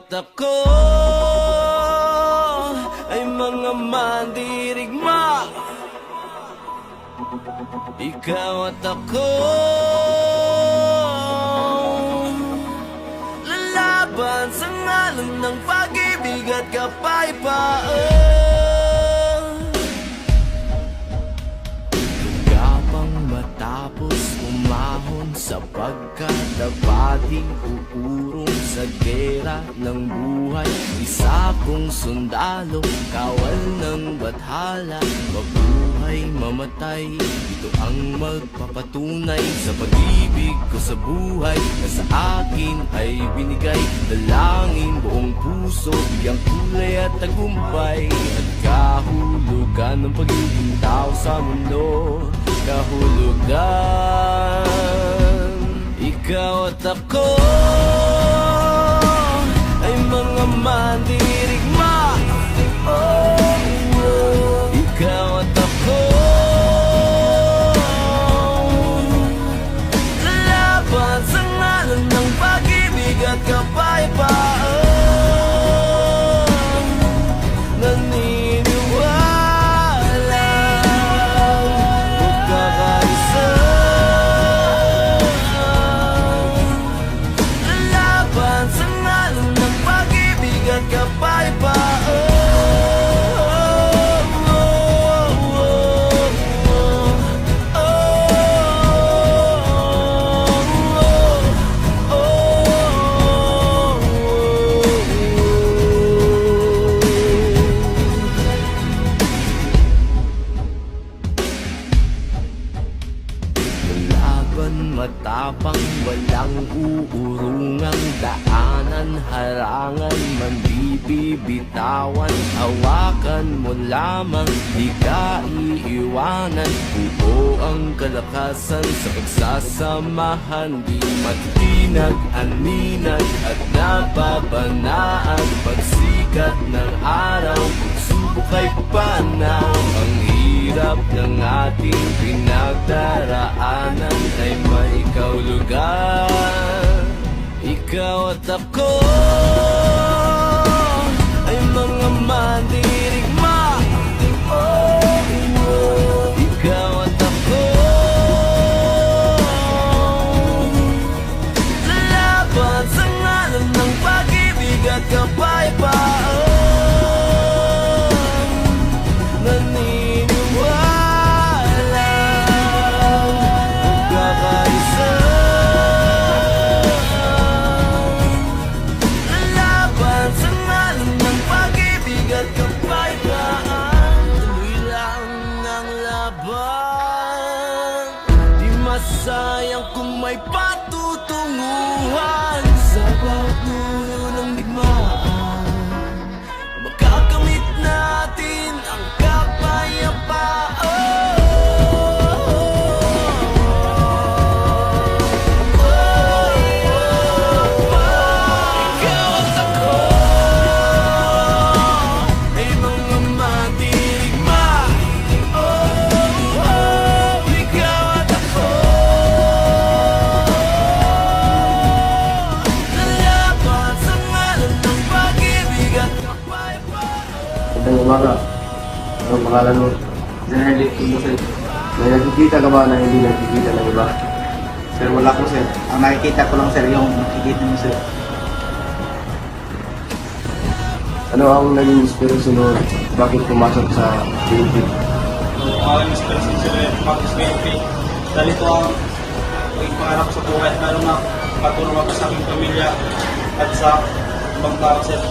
at ako ay mga mandirigma. Ikaw at ako lalaban sa ngalan ng pag-ibig at kapayapaan. Gapang matapos umahon sapagkat dapating uurong sa gera ng buhay. Isa kong sundalo, kawal ng bathala, mabuhay mamatay, ito ang magpapatunay sa pag-ibig ko sa buhay na sa akin ay binigay. Dalangin buong puso, bigyang kulay at tagumpay at kahulugan ng pagiging tao sa mundo. Kahulugan, ikaw at ako ay mga mandirigma. Ikaw at ako lalaban sa ngalan ng pag-ibig at kapayapaan. Naniniwala magkakaisa, lalaban sa ngalan ng pag-ibig at kapayapaan. Laban matapang, walang uurungang daanan, harangan man bibitawan, hawakan mo lamang, di ka iiwanan. Buo ang kalakasan sa pagsasamahan, di matinag, aninag at nababanaan. Pagsikat ng araw, pagsubok ay panaw, ang hirap ng ating pinagdaraanan ay may kahulugan. Ikaw at ako ay mga mandirigma. Ikaw at ako lalaban sa ngalan ng pag-ibig at kapayapaan. Sayang kung may patutunguhan sa bawat dulo ng digmaan. Makakamit natin ang kapayapaan. Ikaw at ako ay mga mandirigma. Ikaw at ako lalaban sa ngalan ng pag-ibig at kapayapaan. Magandang umaga. Ang pangalan mo? Generally, sir. May nakikita ka ba na hindi nakikita ng iba? Sir, wala ko, sir. Ang nakikita ko lang, sir, yung nakikita mo, sir. Ano ang naging inspirasyon mo? Bakit pumasok sa PNP? Ang inspiration, sir, Marcos PNP. Dahil ito ang maging pangarap ko sa buhay, lalo na patulong ako sa aking pamilya at sa ibang tao, sir.